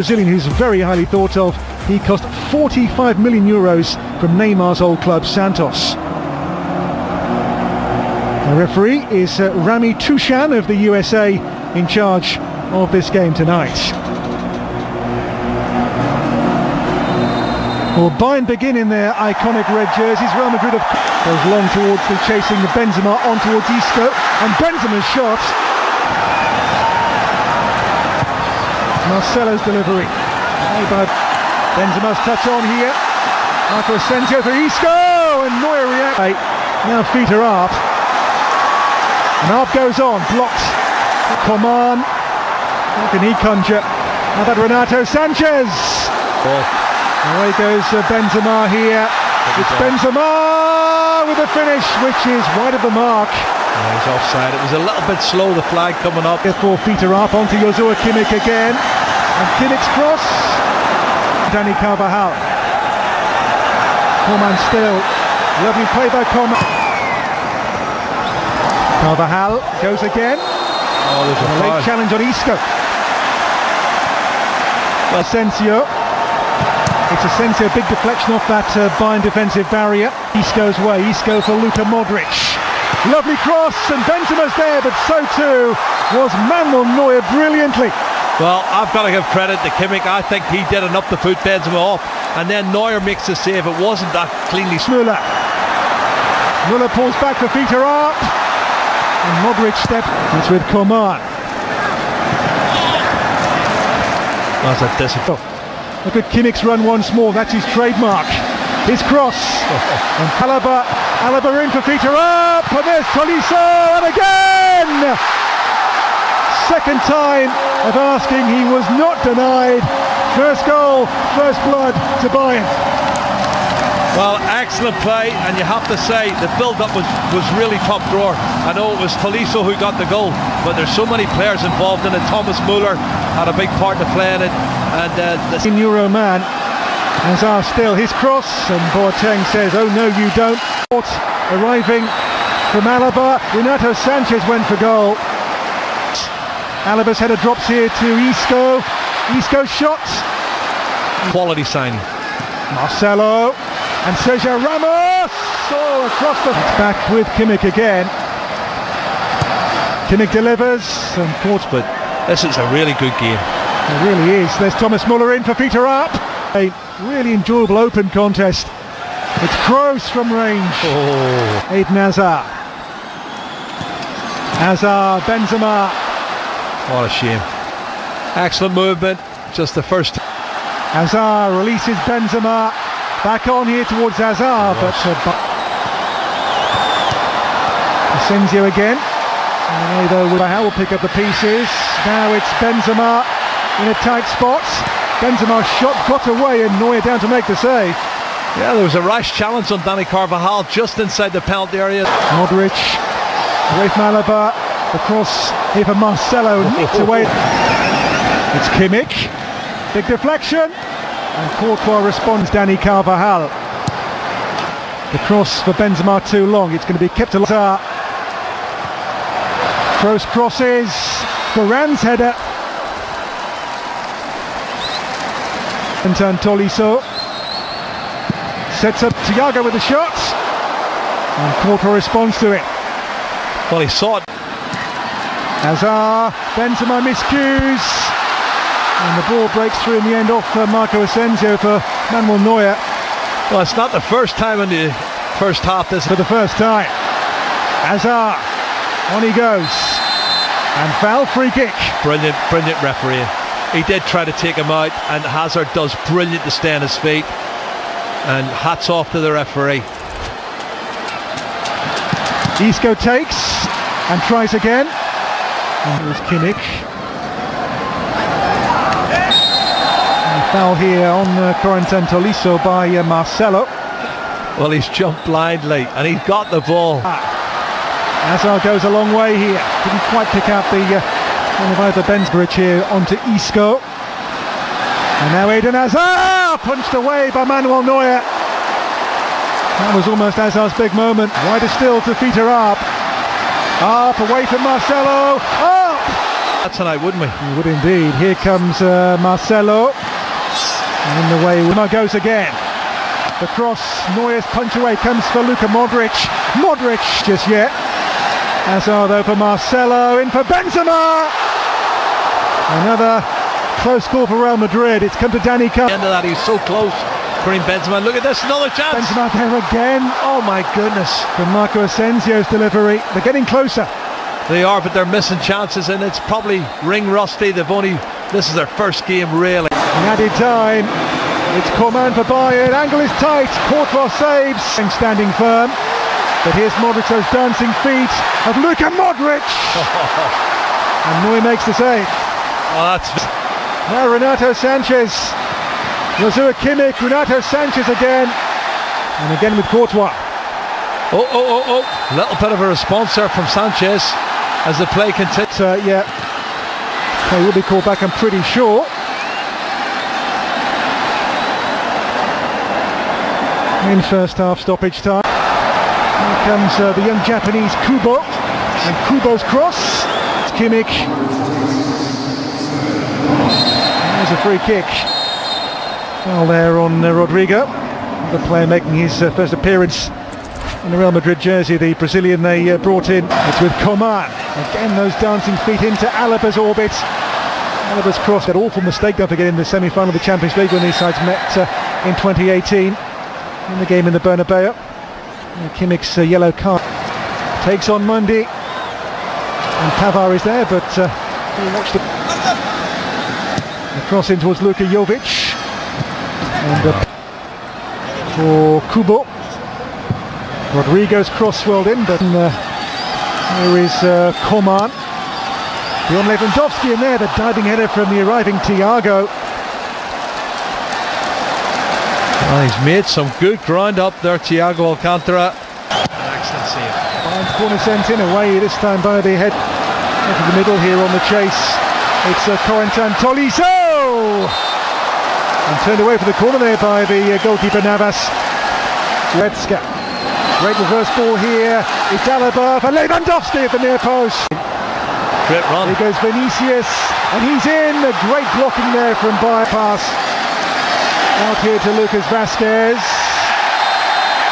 Brazilian who's very highly thought of. He cost 45 million euros from Neymar's old club Santos. The referee is Rami Tushan of the USA, in charge of this game tonight. Well, Bayern begin in their iconic red jerseys. Real Madrid goes long towards the chasing the Benzema on towards Isco, and Benzema's shot. Marcelo's delivery. Benzema's touch on here. Marco Asensio for Isco, and Neuer reacts. Now feet are up. And Arp goes on, blocked. Coman. How can he conjure? How about Renato Sanchez? Away goes Benzema here. It's Benzema with a finish, which is wide of the mark. He's offside. It was a little bit slow, the flag coming up. 4 feet are up onto Joshua Kimmich again. And Kimmich's cross. Dani Carvajal. Coman still. Lovely play by Coman. Carvajal goes again. Oh, there's a late challenge on Isco. Asensio. It's Asensio, big deflection off that Bayern defensive barrier. Isco's way, Isco for Luka Modric. Lovely cross, and Benzema's there, but so too was Manuel Neuer brilliantly. Well, I've got to give credit to Kimmich. I think he did enough to put Benzema off, and then Neuer makes the save. It wasn't that cleanly. Müller pulls back, the feet are up, and Modric steps. It's with Coman. That's a discipline. Look at Kimmich's run once more, that's his trademark. His cross, and Alaba in for feet are up, and there's Tolisso, and again! Second time of asking, he was not denied. First goal, first blood to Bayern. Well, excellent play, and you have to say the build-up was really top drawer. I know it was Tolisso who got the goal, but there's so many players involved in it. Thomas Müller had a big part to play in it. And the Euro man, Hazard still, his cross, and Boateng says, oh no you don't. Arriving from Alaba, Renato Sanchez went for goal. Alaba's header drops here to Isco. Isco's shot. Quality signing. Marcelo and Sergio Ramos. Oh, across the... It's back with Kimmich again. Kimmich delivers and caught, but this is a really good game. It really is. There's Thomas Müller in for Peter Arp. A really enjoyable open contest. It's Kroos from range. Oh. Eden Hazard. Hazard, Benzema. What a shame. Excellent movement. Just the first. Hazard releases Benzema. Back on here towards Hazard, but Asensio again. Though Bahal will pick up the pieces. Now it's Benzema in a tight spot. Benzema's shot got away and Neuer down to make the save. Yeah, there was a rash challenge on Dani Carvajal just inside the penalty area. Modric away from Alaba. The cross here for Marcelo, nicked away. It's Kimmich. Big deflection. And Courtois responds, Dani Carvajal. The cross for Benzema too long. It's going to be kept alive. Kroos crosses. Varane's header. And Tolisso sets up Thiago with the shot, and Courtois responds to it. Well, he saw it. Hazard, Benzema miscues, and the ball breaks through in the end off Marco Asensio for Manuel Neuer. Well, it's not the first time in the first half this. For the first time. Hazard, on he goes, and foul, free kick. Brilliant refereeing. He did try to take him out, and Hazard does brilliant to stay on his feet. And hats off to the referee. Isco takes and tries again. And here's Kimmich. And foul here on Corentin Tolisso by Marcelo. Well, he's jumped blindly, and he's got the ball. Hazard goes a long way here. Didn't quite pick out the one of either Benzema here onto Isco. And now Eden Hazard punched away by Manuel Neuer. That was almost Hazard's big moment. Wider still to Peter Arp. Arp away from Marcelo. Arp! That tonight, wouldn't we? We would indeed. Here comes Marcelo. And in the way goes again. The cross, Neuer's punch away comes for Luka Modric. Modric just yet. Hazard though for Marcelo, in for Benzema. Another close call for Real Madrid. It's come to Danny Carvajal. End of that, he's so close. Karim Benzema, look at this, another chance. Benzema there again. Oh my goodness. From Marco Asensio's delivery. They're getting closer. They are, but they're missing chances, and it's probably ring rusty. This is their first game really. In added time, it's Coman for Bayern. Angle is tight. Courtois saves. Standing firm. But here's Modric, those dancing feet of Luka Modric. And Neuer makes the save. Oh, that's... Now Renato Sanchez. Joshua Kimmich, Renato Sanchez again. And again with Courtois. Oh. Little bit of a response there from Sanchez as the play continues. Yeah. He will be called back, I'm pretty sure. In first half stoppage time. Here comes the young Japanese Kubo. And Kubo's cross. It's Kimmich. There's a free kick. Foul there on Rodrigo. The player making his first appearance in the Real Madrid jersey, the Brazilian they brought in. It's with Coman. Again those dancing feet into Alaba's orbit. Alaba's cross. That awful mistake, don't forget, in the semi-final of the Champions League when these sides met in 2018. In the game in the Bernabeu. Kimmich's yellow card takes on Mundy. And Pavard is there, but we'll watch the cross in towards Luka Jovic. And for Kubo. Rodrigo's cross swirled in, but here is Coman. Beyond Lewandowski in there, the diving header from the arriving Thiago. Well, he's made some good ground up there, Thiago Alcantara. Excellent save. Bayern's corner sent in, away this time by the head into the middle here on the chase. It's Corentin Tolisso! And turned away for the corner there by the goalkeeper Navas. Goretzka. Great reverse ball here. It's Alaba for Lewandowski at the near post. Great run. Here goes Vinicius, and he's in. A great blocking there from bypass. Out here to Lucas Vazquez.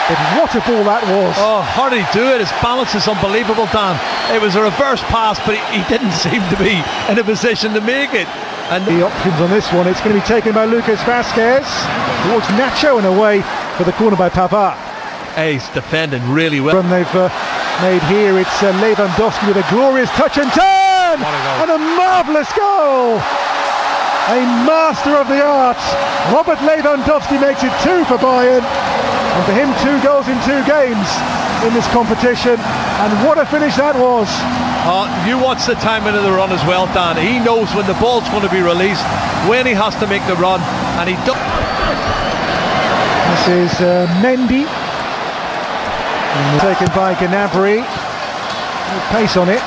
But what a ball that was. Oh, how did he do it? His balance is unbelievable, Dan. It was a reverse pass, but he didn't seem to be in a position to make it. And the options on this one, it's going to be taken by Lucas Vazquez towards Nacho and away for the corner by Pavard. He's defending really well. Run they've made here, it's Lewandowski with a glorious touch and turn! And a marvellous goal! A master of the art. Robert Lewandowski makes it 2 for Bayern. And for him, 2 goals in 2 games in this competition. And what a finish that was. You watch the timing of the run as well, Dan. He knows when the ball's going to be released, when he has to make the run, and he does. This is Mendy. And taken by Gnabry. Pace on it.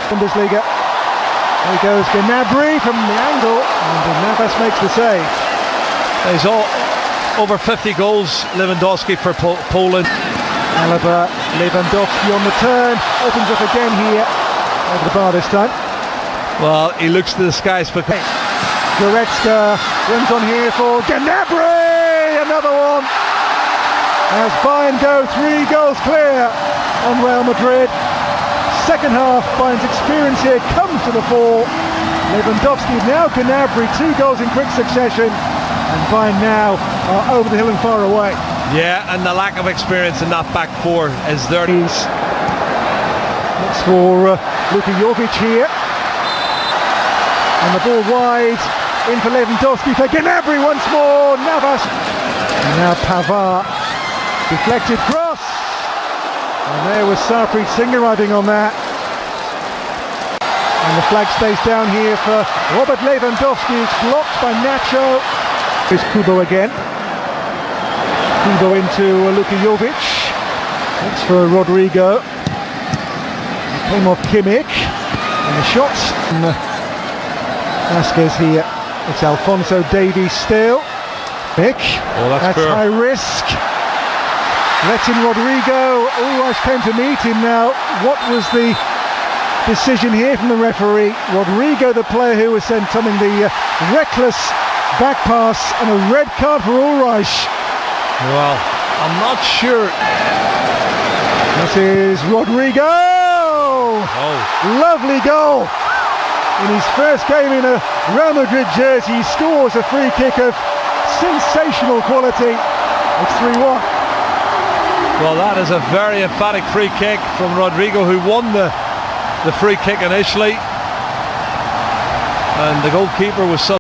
Bundesliga. There goes Gnabry from the angle, and Navas makes the save. He's over 50 goals, Lewandowski for Poland. Alaba, Lewandowski on the turn, opens up again here, over the bar this time. Well, he looks to the skies for... Goretzka runs on here for Gnabry, another one. As Bayern go 3 goals clear on Real Madrid. Second half, Bayern's experience here comes to the fore. Lewandowski, now Gnabry, 2 goals in quick succession, and Bayern now are over the hill and far away. Yeah, and the lack of experience in that back four is there. Looks for Luka Jovic here, and the ball wide, in for Lewandowski for Gnabry once more. Navas, and now Pavard, deflected cross. And there was Sarpreet Singh arriving on that. And the flag stays down here for Robert Lewandowski. It's blocked by Nacho. Here's Kubo again. Kubo into Luka Jovic. That's for Rodrigo. Came off Kimmich. And the shots. And Vazquez here. It's Alphonso Davies still. Mick. Oh, that's fair. High risk. Lets in Rodrigo. Always came to meet him now. What was the decision here from the referee. Rodrigo, the player who was sent something, the reckless back pass, and a red card for Ulreich. Well, I'm not sure. This is Rodrigo! Oh. Lovely goal! In his first game in a Real Madrid jersey, he scores a free kick of sensational quality. It's 3-1. Well, that is a very emphatic free kick from Rodrigo, who won the free kick initially, and the goalkeeper was so